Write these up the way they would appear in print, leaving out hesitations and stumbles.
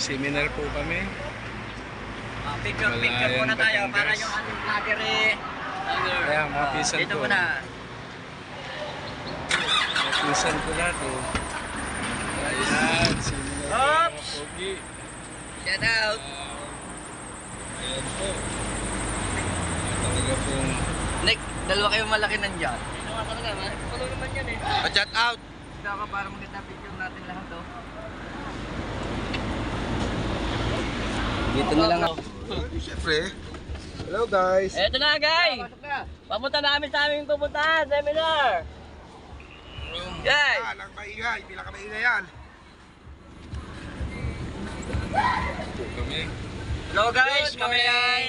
seminar po kami. Picture muna tayo para yung ating vlogger Kaya mga pisan dito ko. muna. Mga pisan ko lahat oh. Ayan, seminar po mga pogi. Shout out. Ayan po. Talaga pong... Nick, dalawa kayong malaki nandyan. Ano talaga, puno naman yan eh. Shout out! Ito ako para maganda picture natin lahat oh. Dito na lang ako. Siyempre. Hello guys. Eto na guys. Papunta namin sa aming pupuntahan, seminar. Guys. Lang maingay, pila ka maingay yan. Kami. Hello guys, kami ay...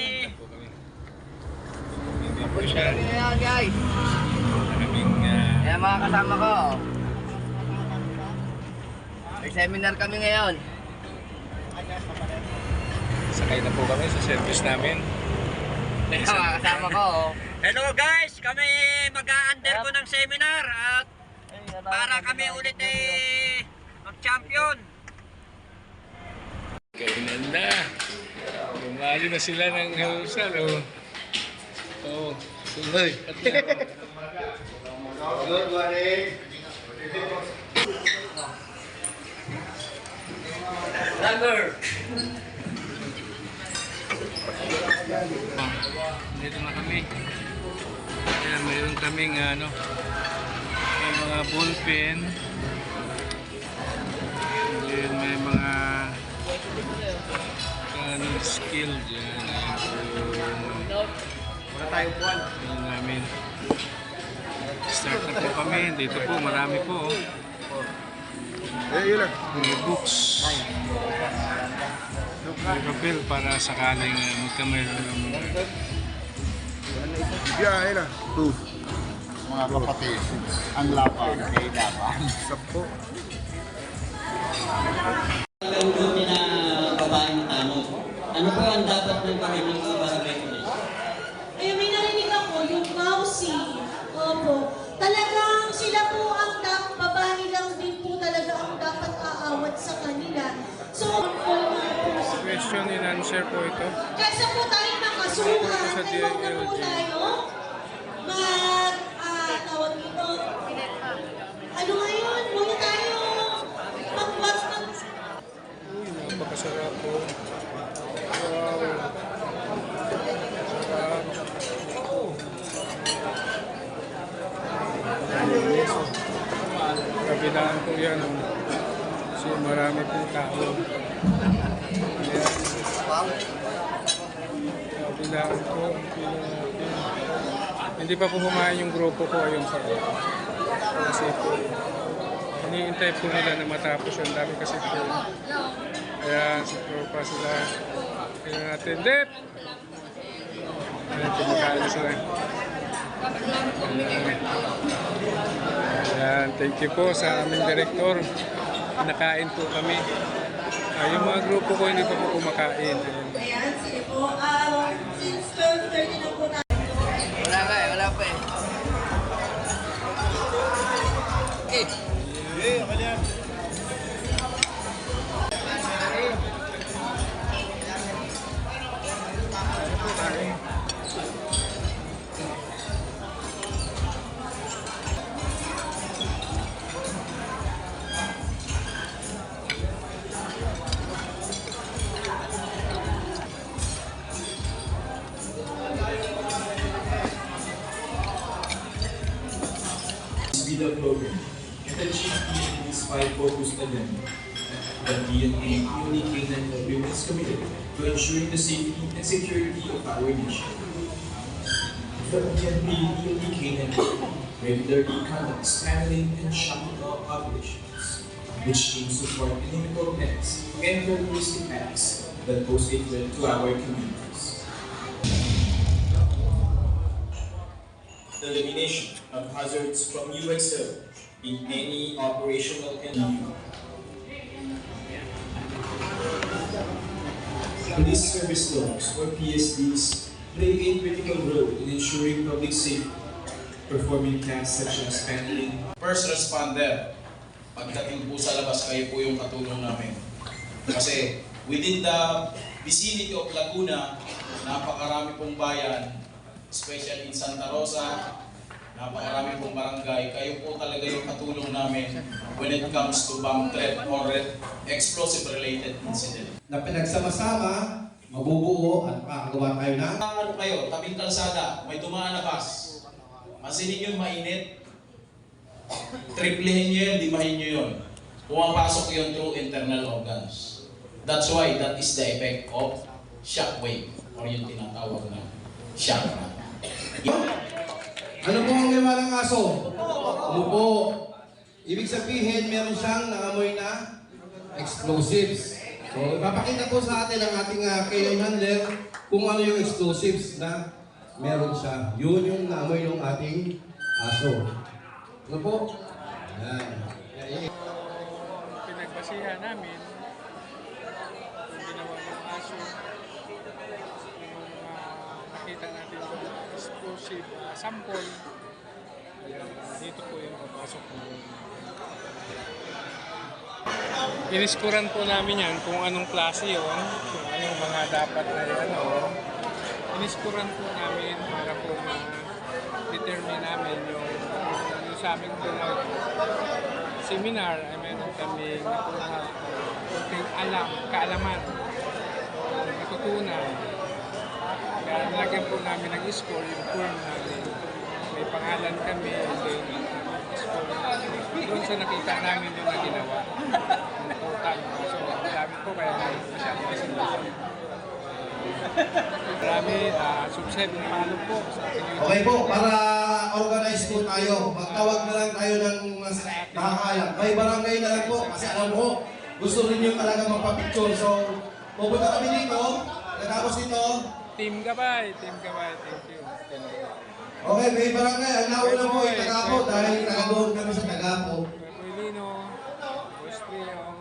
Ayan guys. Ayan mga kasama ko. May seminar kami ngayon. Sakay na po kami sa service namin. Ayan mga kasama ko. Hello guys, kami mag-a-undergo ng seminar at para kami ulit ay mag-champion. Kainan na. Bumali na sila ng halusal. Oh, sunod. Good morning. Lager. Dito na kami. Kaya mayroon kaming may mga ballpen. Then may mga skill dyan. Wala tayong buwan. Ayan namin. Start na po kami. Dito po, marami po. Yun lang. May books. May papel para sakaling magkamayroon ng Biyahe na. 2. Mga kapatid, ang laban kay laban. 10. Ang duty na babaeng tanong, ano po ang dapat ng parinig sa barangay police? Eh, may narinig ako, yung mousy. Opo. Talagang sila po ang babae lang din po talaga ang dapat aawat sa kanila. So, po sila. question and answer po ito. Kaysa po tayo makasuhan, Sa ay huwag na po DILG. tayo tawag dito. Ano ngayon? Muna tayo mag-watch ng... Uy, napakasarap po. Wow. Sarap. Kabilaan po yan. Kasi marami pong tao. Ayan. Kabilaan po. Hindi pa po humain yung grupo ko. Ayun pa. Kasi po, iniintay po nila na matapos yung dami kasi po. Ayan, si Tropa sila. Kaya natin, Dep! Ayan, kumakain sila. Ayan, thank you po sa aming direktor. Nakain po kami. Yung mga grupo ko hindi pa po kumakain. Ayan. Ayan, sige po. Since 12:30 na po tayo. Wala nga eh, wala pa eh. Speed up program and achieve these 5 focused events. The PNP Unique Canine Program is committed to ensuring the safety and security of our nation. The PNP Unique Canine Program regularly conducts handling and shocking law operations, which aims to support inimical pets and terroristic acts that pose a threat to our communities. The elimination of hazards from UXO in any operational NU. Police service dogs or PSDs play a critical role in ensuring public safety, performing tasks such as handling. First responder, pagdating po sa labas, kayo po yung katulong namin. Kasi Within the vicinity of Laguna, napakarami pong bayan, especially in Santa Rosa, napakarami pong barangay. Kayo po talaga yung katulong namin when it comes to bomb threat or explosive-related incident. Na pinagsama-sama, mabubuo at makakagawa tayo na. Ano kayo, tabing kalsada, may dumaan na bus. Masinin yun, mainit. Triplehin nyo yun, limahin nyo yun. Pumapasok yun through internal organs. That's why that is the effect of shock wave or yung tinatawag na shock. Ano po ang lima ng aso? Umupo. Ibig sabihin, meron siyang naamoy na explosives. So, ipapakita po sa atin ang ating K9 handler kung ano yung explosives na meron siya. Yun yung naamoy ng ating aso. Ano po? Yan. Pinagbasihan namin yung ginawa ng aso, yung nakita natin yung explosive sample. Ayan, dito po yung papasok mo. Iniskuran po namin yan kung anong klase yun, kung anong mga dapat na yan. Iniskuran po namin para po ma-determine namin yung sa aming seminar ay meron kami nakuha konting kaalaman natutunan. Kaya nilagyan po namin ng score yung form namin. May pangalan kami, then score. Doon sa nakita namin yung na ginawa. Yung total. So, ang dami po kaya masyado kasunod. Marami, subscribe ng palo po sa ating YouTube. Okay po, para organize po tayo, magtawag na lang tayo ng mas nakakaalam. May barangay na lang po, kasi alam ko, gusto rin yung talaga magpa-picture. So, pupunta kami dito, natapos dito. Team Gabay, thank you. Okay, may barangay. Ang nauna po ay Tagapo dahil taga-doon kami sa Tagapo. Puilino, Austria,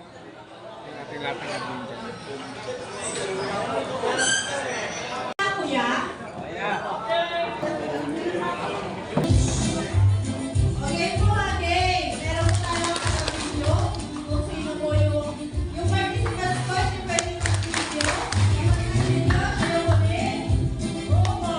yung ating lahat ng admin dyan. Kuya? Okay po, okay. Meron po tayo kasama video. Kung sino po yung participants ko, si pwede mag-video. Mag-video, kayo po din. Oo po.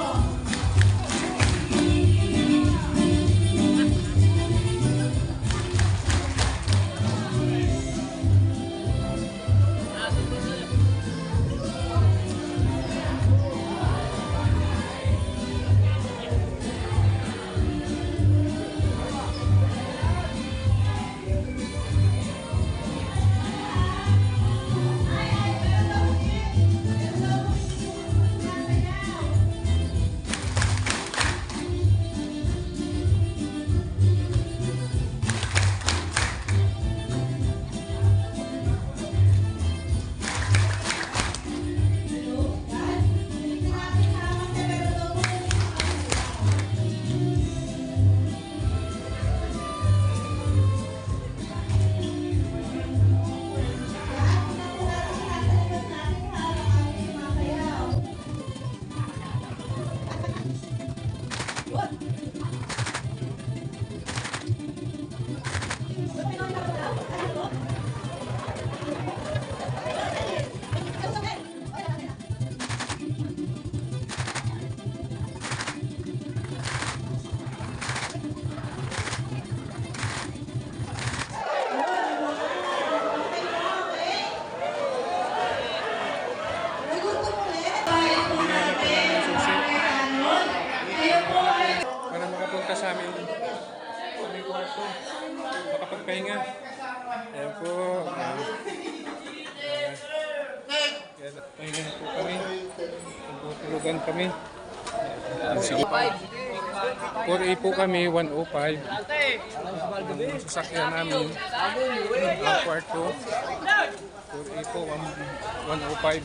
Para makapunta sa amin kwarto, makapagpahinga. Ayan po. Pahinga po kami. Tulugan kami. Sige. 4A po kami, 105. Ang sasakyan namin. Ang kwarto. 4A po, 105.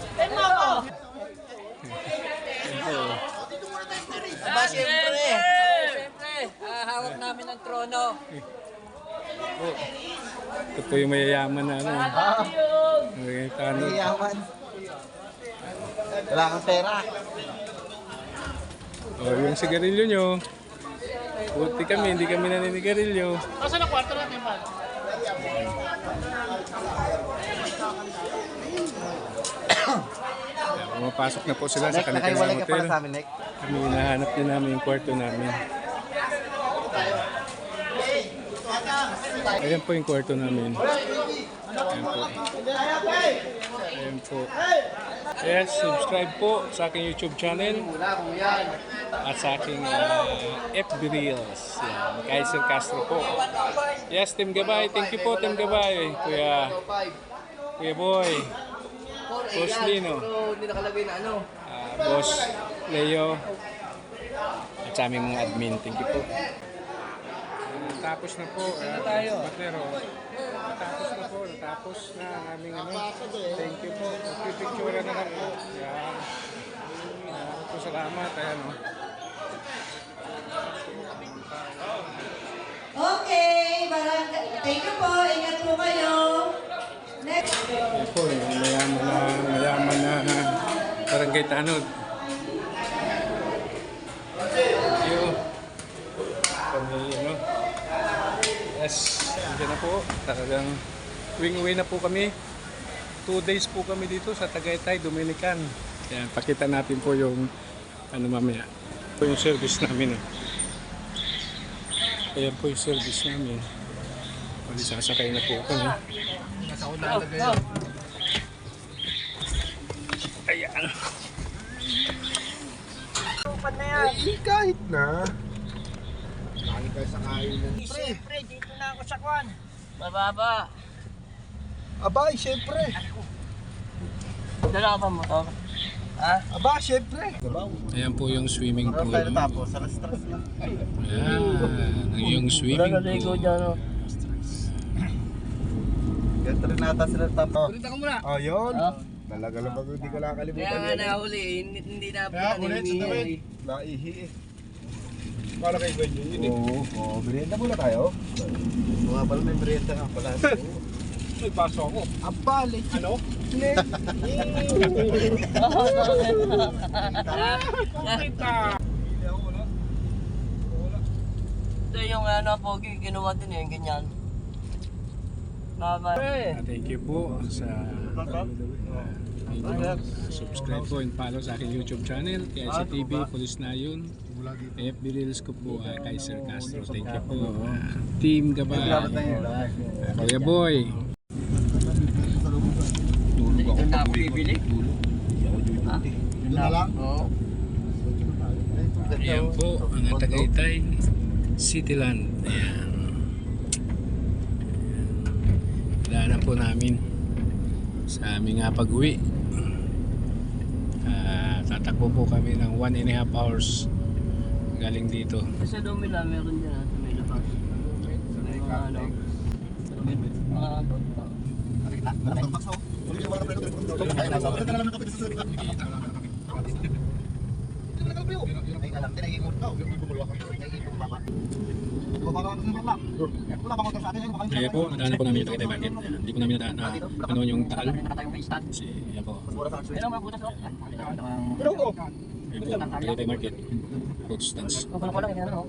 Aba, siyempre, hawak namin ang trono. Oh, ito po yung mayayaman na ano. Mayayaman. Wala kang pera. Oh, yung sigarilyo nyo. Buti kami, hindi kami naninigarilyo. Asa na kwarto natin, man? Pumapasok na po sila sa kanilang hotel. Kami hinahanap din namin yung kwarto namin. Ayan po yung kwarto namin. Ayan po. Ayan po. Yes, subscribe po sa aking YouTube channel at sa aking FB Reels. Yan, Kaiser Castro po. Yes, Team Gabay. Thank you po, Team Gabay. Kuya Boy. Boss Lino. Boss Leo. At sa aming mga admin. Thank you po. Natapos na po. Batero. Natapos na po. Natapos na ang aming ano. Thank you po. Magpipicture na lang po. Yan. Po salamat. Ayan o. Okay, barangay. Thank you po. Ingat po kayo. Next. Ayan po. Mayaman na Barangay Tanod. Thank you. Kami, ano. Yes, hindi na po. Talagang uwi na po kami. 2 days po kami dito sa Tagaytay, Dominican. Ayan, pakita natin po yung ano mamaya. Po yung service namin. Ayan po yung service namin. Pali sasakay na po kami. Ayan. Kahit na. Siyempre, dito na ako sa kwan. Bababa. Abay, syempre. Dala ka ba motor? Ha? Aba, syempre. Ayan po yung swimming pool. Ayan, yung swimming pool. Ganito rin nata sila tapo. Kulita ka muna. Oh, yun. Talaga lang bago hindi ko nakakalimutan Kaya nga yan. nahuli, hindi na Ulit sa tawid. Naihi eh. Para kay Gwen yun. Oo, merienda muna tayo. Mga pala may merienda nga pala. May paso ako. Abalik. Ano? Ito yung ano, Pogi, kinuha din yung ganyan. Thank you po sa subscribe po and follow sa aking YouTube channel, KICTV, Police na yun. FB Reels ko po, Kaiser Castro. Thank you po. Team Gabay. Kuya Boy. Ito na ako bibili. Yun na lang. Oo. Ayan po, ang Tagaytay Cityland. Ayan. Daanan po namin sa aming pag-uwi. Tatakbo po kami ng 1.5 hours galing dito. Sa Domila, meron dyan at may labas. May mga ano. Kaya po, nadaanan po namin yung Tagaytay Market. Hindi po namin ano yung taal. Kasi, yan po. Meron mga butas, oh. Yan po, Tagaytay Market. Food stands. Kung lang yan, ano.